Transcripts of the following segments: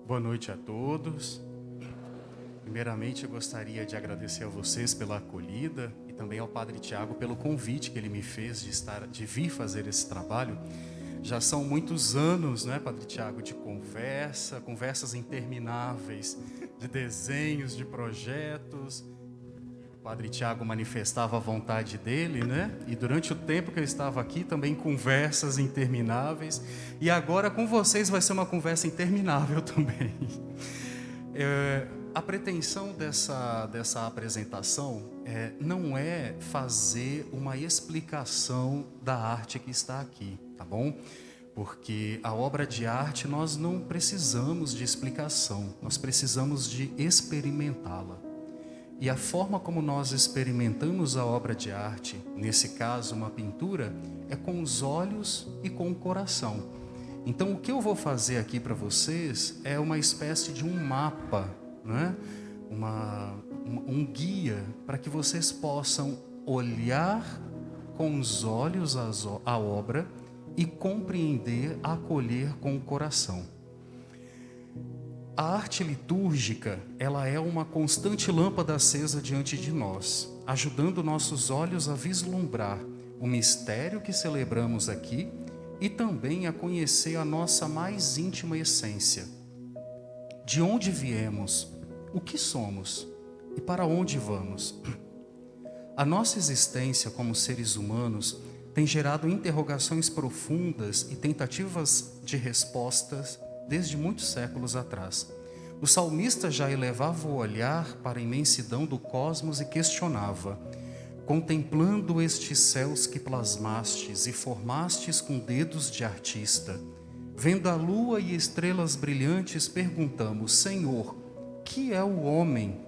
Boa noite a todos. Primeiramente, eu gostaria de agradecer a vocês pela acolhida e também ao Padre Tiago pelo convite que ele me fez de vir fazer esse trabalho. Já são muitos anos, né, Padre Tiago, de conversas intermináveis, de desenhos, de projetos. O Padre Tiago manifestava a vontade dele, né? E durante o tempo que eu estava aqui, também conversas intermináveis. E agora com vocês vai ser uma conversa interminável também. A pretensão dessa apresentação não é fazer uma explicação da arte que está aqui, tá bom? Porque a obra de arte nós não precisamos de explicação, nós precisamos de experimentá-la. E a forma como nós experimentamos a obra de arte, nesse caso uma pintura, é com os olhos e com o coração. Então o que eu vou fazer aqui para vocês é uma espécie de um mapa, né? Um guia para que vocês possam olhar com os olhos a obra e compreender, acolher com o coração. A arte litúrgica, ela é uma constante lâmpada acesa diante de nós, ajudando nossos olhos a vislumbrar o mistério que celebramos aqui e também a conhecer a nossa mais íntima essência. De onde viemos, o que somos e para onde vamos? A nossa existência como seres humanos tem gerado interrogações profundas e tentativas de respostas desde muitos séculos atrás. O salmista já elevava o olhar para a imensidão do cosmos e questionava: contemplando estes céus que plasmastes e formastes com dedos de artista, vendo a lua e estrelas brilhantes, perguntamos: Senhor, que é o homem,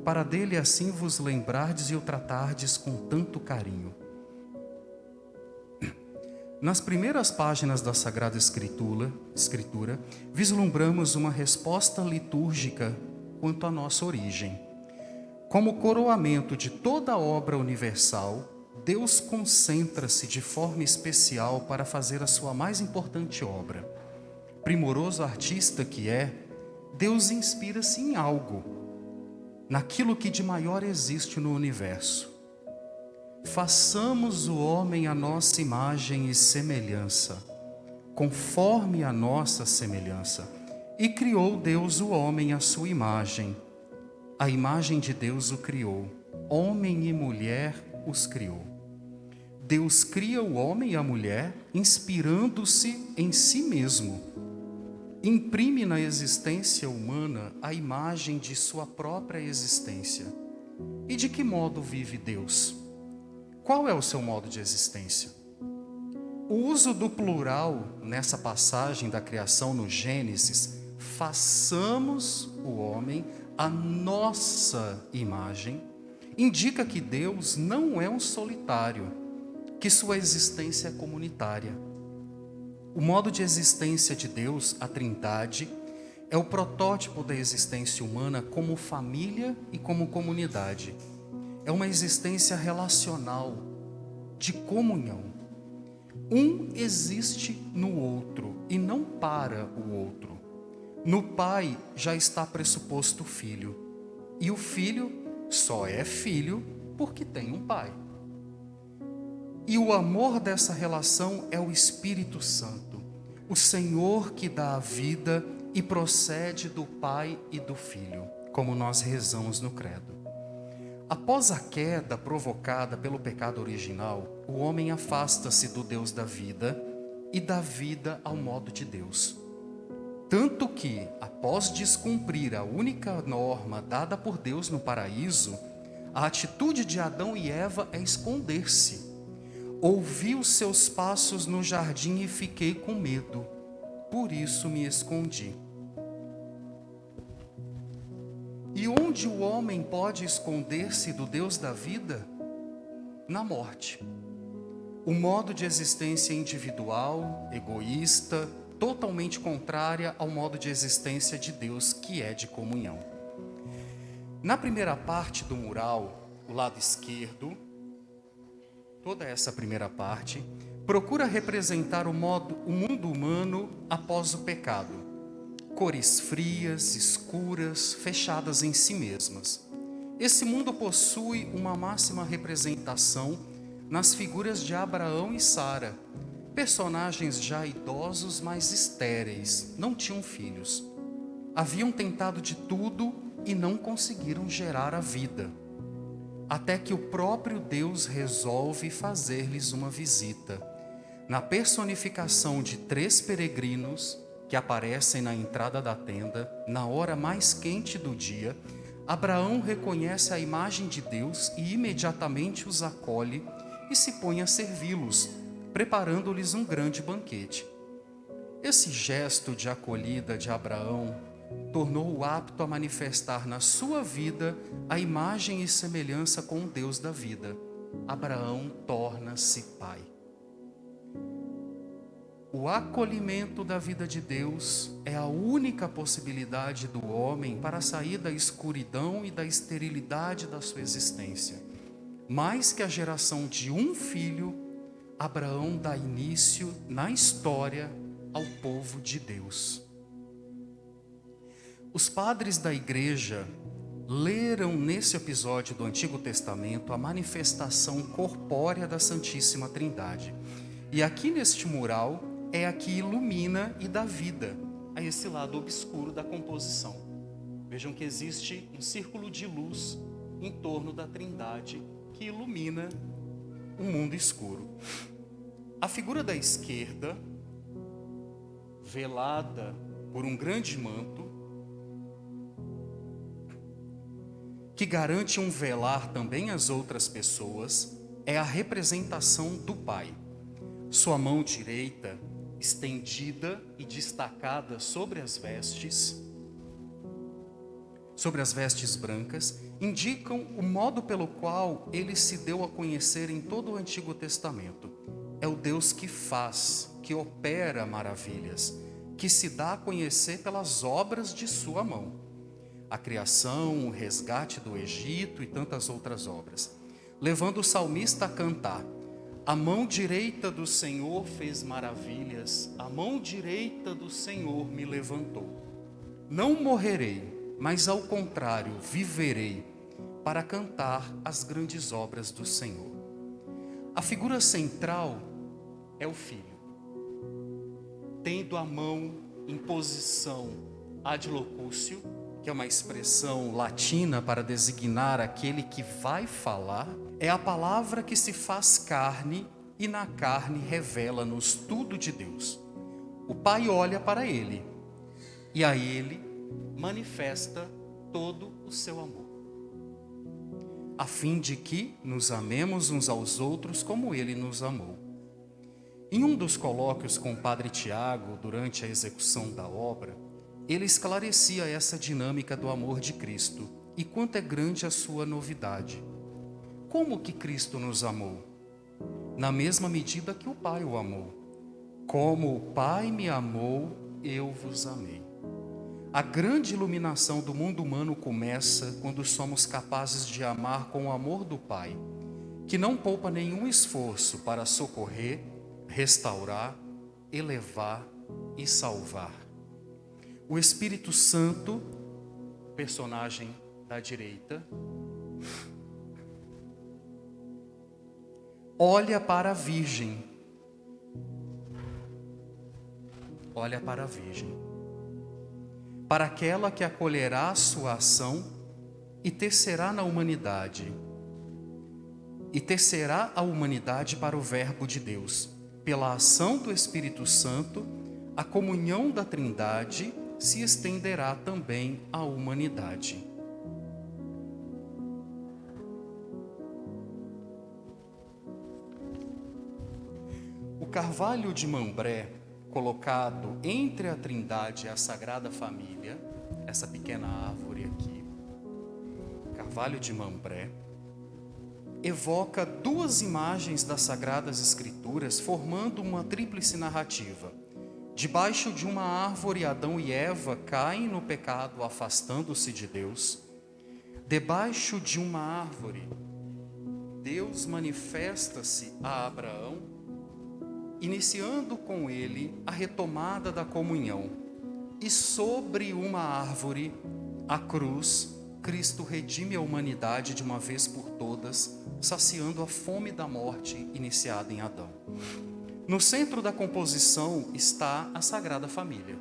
para dele assim vos lembrardes e o tratardes com tanto carinho? Nas primeiras páginas da Sagrada Escritura, vislumbramos uma resposta litúrgica quanto à nossa origem. Como coroamento de toda a obra universal, Deus concentra-se de forma especial para fazer a sua mais importante obra. Primoroso artista que é, Deus inspira-se em algo, naquilo que de maior existe no universo. Façamos o homem à nossa imagem e semelhança, conforme a nossa semelhança. E criou Deus o homem à sua imagem. A imagem de Deus o criou, homem e mulher os criou. Deus cria o homem e a mulher, inspirando-se em si mesmo. Imprime na existência humana a imagem de sua própria existência. E de que modo vive Deus? Qual é o seu modo de existência? O uso do plural nessa passagem da criação no Gênesis, façamos o homem à nossa imagem, indica que Deus não é um solitário, que sua existência é comunitária. O modo de existência de Deus, a Trindade, é o protótipo da existência humana como família e como comunidade. É uma existência relacional, de comunhão. Um existe no outro e não para o outro. No Pai já está pressuposto o Filho. E o Filho só é filho porque tem um Pai. E o amor dessa relação é o Espírito Santo, o Senhor que dá a vida e procede do Pai e do Filho, como nós rezamos no Credo. Após a queda provocada pelo pecado original, o homem afasta-se do Deus da vida e da vida ao modo de Deus. Tanto que, após descumprir a única norma dada por Deus no paraíso, a atitude de Adão e Eva é esconder-se. Ouvi os seus passos no jardim e fiquei com medo, por isso me escondi. E onde o homem pode esconder-se do Deus da vida? Na morte. O modo de existência individual, egoísta, totalmente contrária ao modo de existência de Deus, que é de comunhão. Na primeira parte do mural, o lado esquerdo, toda essa primeira parte, procura representar o mundo humano após o pecado, cores frias, escuras, fechadas em si mesmas. Esse mundo possui uma máxima representação nas figuras de Abraão e Sara, personagens já idosos, mas estéreis, não tinham filhos. Haviam tentado de tudo e não conseguiram gerar a vida, até que o próprio Deus resolve fazer-lhes uma visita, na personificação de 3 peregrinos que aparecem na entrada da tenda, na hora mais quente do dia. Abraão reconhece a imagem de Deus e imediatamente os acolhe e se põe a servi-los, preparando-lhes um grande banquete. Esse gesto de acolhida de Abraão tornou-o apto a manifestar na sua vida a imagem e semelhança com o Deus da vida. Abraão torna-se pai. O acolhimento da vida de Deus é a única possibilidade do homem para sair da escuridão e da esterilidade da sua existência. Mais que a geração de um filho, Abraão dá início na história ao povo de Deus. Os padres da igreja leram nesse episódio do Antigo Testamento a manifestação corpórea da Santíssima Trindade. E aqui neste mural é a que ilumina e dá vida a esse lado obscuro da composição. Vejam que existe um círculo de luz em torno da Trindade que ilumina o mundo escuro. A figura da esquerda, velada por um grande manto, que garante um velar também às outras pessoas, é a representação do Pai. Sua mão direita, estendida e destacada sobre as vestes brancas, indicam o modo pelo qual ele se deu a conhecer em todo o Antigo Testamento. É o Deus que faz, que opera maravilhas, que se dá a conhecer pelas obras de sua mão. A criação, o resgate do Egito e tantas outras obras, levando o salmista a cantar: a mão direita do Senhor fez maravilhas, a mão direita do Senhor me levantou. Não morrerei, mas ao contrário, viverei para cantar as grandes obras do Senhor. A figura central é o Filho, tendo a mão em posição ad locutio, que é uma expressão latina para designar aquele que vai falar. É a palavra que se faz carne e na carne revela-nos tudo de Deus. O Pai olha para ele e a ele manifesta todo o seu amor, a fim de que nos amemos uns aos outros como ele nos amou. Em um dos colóquios com o Padre Tiago, durante a execução da obra, ele esclarecia essa dinâmica do amor de Cristo e quanto é grande a sua novidade. Como que Cristo nos amou? Na mesma medida que o Pai o amou. Como o Pai me amou, eu vos amei. A grande iluminação do mundo humano começa quando somos capazes de amar com o amor do Pai, que não poupa nenhum esforço para socorrer, restaurar, elevar e salvar. O Espírito Santo, personagem da direita, olha para a Virgem. Olha para a Virgem, para aquela que acolherá a sua ação e tecerá na humanidade. E tecerá a humanidade para o Verbo de Deus. Pela ação do Espírito Santo, a comunhão da Trindade se estenderá também à humanidade. O carvalho de Mambré, colocado entre a Trindade e a Sagrada Família, essa pequena árvore aqui, carvalho de Mambré, evoca duas imagens das Sagradas Escrituras, formando uma tríplice narrativa. Debaixo de uma árvore, Adão e Eva caem no pecado, afastando-se de Deus. Debaixo de uma árvore, Deus manifesta-se a Abraão, iniciando com ele a retomada da comunhão. E sobre uma árvore, a cruz, Cristo redime a humanidade de uma vez por todas, saciando a fome da morte iniciada em Adão. No centro da composição está a Sagrada Família.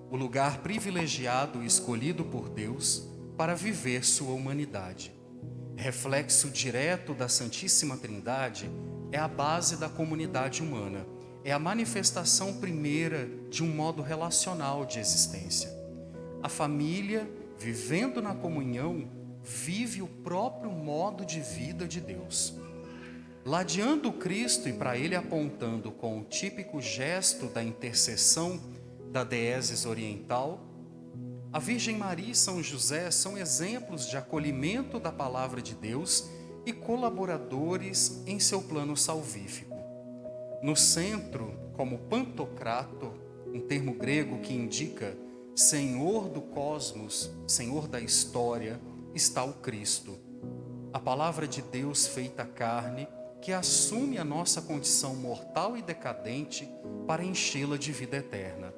O lugar privilegiado e escolhido por Deus para viver sua humanidade. Reflexo direto da Santíssima Trindade, é a base da comunidade humana. É a manifestação primeira de um modo relacional de existência. A família, vivendo na comunhão, vive o próprio modo de vida de Deus. Ladeando o Cristo e para ele apontando com o típico gesto da intercessão da Deésis oriental, a Virgem Maria e São José são exemplos de acolhimento da palavra de Deus e colaboradores em seu plano salvífico. No centro, como Pantocrator, um termo grego que indica Senhor do cosmos, Senhor da história, está o Cristo, a palavra de Deus feita carne, que assume a nossa condição mortal e decadente para enchê-la de vida eterna.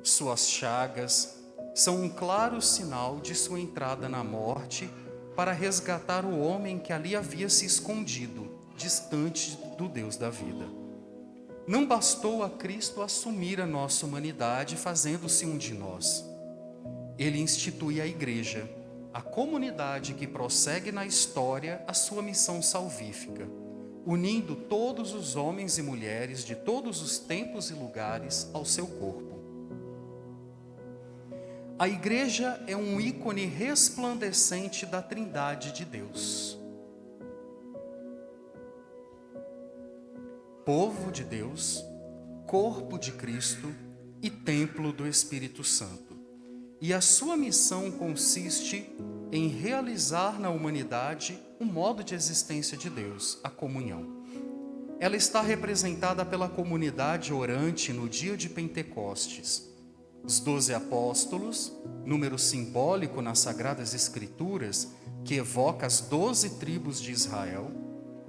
Suas chagas são um claro sinal de sua entrada na morte para resgatar o homem que ali havia se escondido, distante do Deus da vida. Não bastou a Cristo assumir a nossa humanidade, fazendo-se um de nós. Ele institui a Igreja, a comunidade que prossegue na história a sua missão salvífica, unindo todos os homens e mulheres de todos os tempos e lugares ao seu corpo. A Igreja é um ícone resplandecente da Trindade de Deus. Povo de Deus, corpo de Cristo e templo do Espírito Santo. E a sua missão consiste em realizar na humanidade o modo de existência de Deus, a comunhão. Ela está representada pela comunidade orante no dia de Pentecostes. Os 12 apóstolos, número simbólico nas Sagradas Escrituras, que evoca as 12 tribos de Israel,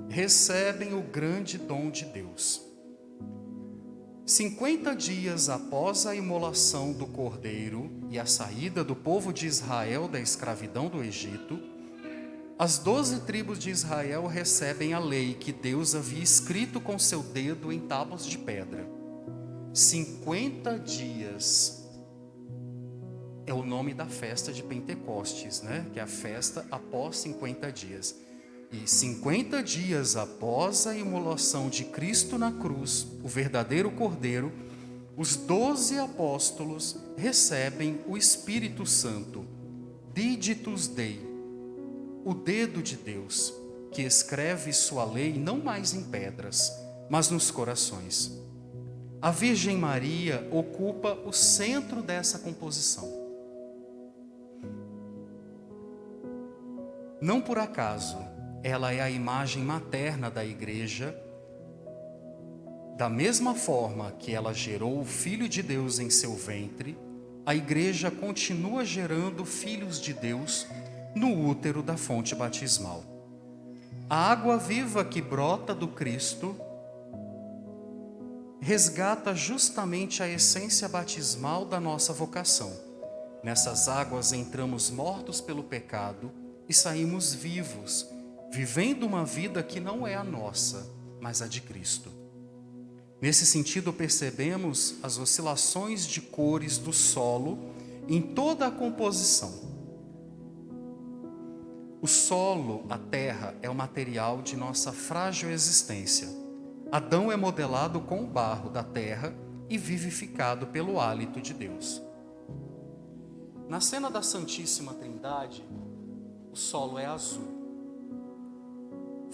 recebem o grande dom de Deus. 50 dias após a imolação do Cordeiro e a saída do povo de Israel da escravidão do Egito, as 12 tribos de Israel recebem a lei que Deus havia escrito com seu dedo em tábuas de pedra. 50 dias é o nome da festa de Pentecostes, né? Que é a festa após 50 dias. E 50 dias após a imolação de Cristo na cruz, o verdadeiro Cordeiro, os 12 apóstolos recebem o Espírito Santo, Digitus Dei, o dedo de Deus, que escreve sua lei não mais em pedras, mas nos corações. A Virgem Maria ocupa o centro dessa composição. Não por acaso, ela é a imagem materna da Igreja. Da mesma forma que ela gerou o Filho de Deus em seu ventre, a Igreja continua gerando filhos de Deus no útero da fonte batismal. A água viva que brota do Cristo resgata justamente a essência batismal da nossa vocação. Nessas águas entramos mortos pelo pecado e saímos vivos, vivendo uma vida que não é a nossa, mas a de Cristo. Nesse sentido, percebemos as oscilações de cores do solo em toda a composição. O solo, a terra, é o material de nossa frágil existência. Adão é modelado com o barro da terra e vivificado pelo hálito de Deus. Na cena da Santíssima Trindade, o solo é azul.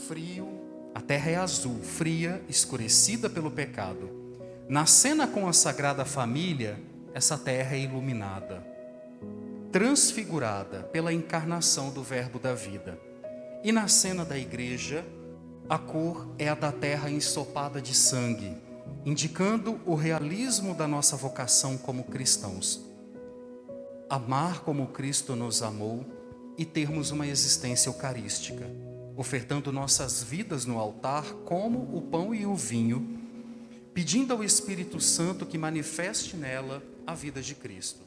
Frio, a terra é azul, fria, escurecida pelo pecado. Na cena com a Sagrada Família, essa terra é iluminada, transfigurada pela encarnação do Verbo da vida. E na cena da Igreja, a cor é a da terra ensopada de sangue, indicando o realismo da nossa vocação como cristãos. Amar como Cristo nos amou e termos uma existência eucarística, ofertando nossas vidas no altar como o pão e o vinho, pedindo ao Espírito Santo que manifeste nela a vida de Cristo,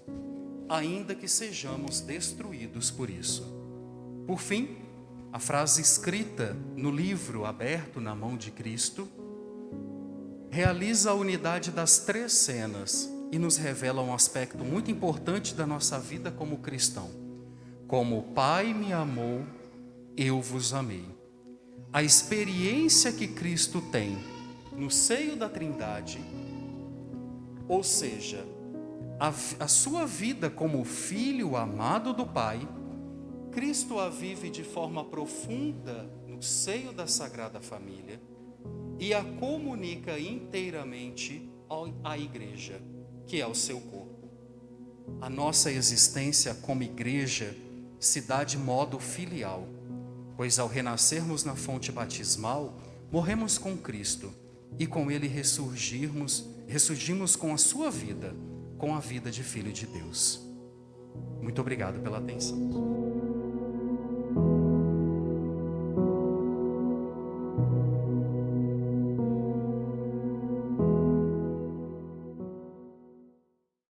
ainda que sejamos destruídos por isso. Por fim, a frase escrita no livro aberto na mão de Cristo realiza a unidade das 3 cenas e nos revela um aspecto muito importante da nossa vida como cristão. Como o Pai me amou, eu vos amei. A experiência que Cristo tem no seio da Trindade, ou seja, a sua vida como filho amado do Pai, Cristo a vive de forma profunda no seio da Sagrada Família e a comunica inteiramente à Igreja, que é o seu corpo. A nossa existência como Igreja se dá de modo filial, pois ao renascermos na fonte batismal, morremos com Cristo e com Ele ressurgimos com a sua vida, com a vida de Filho de Deus. Muito obrigado pela atenção.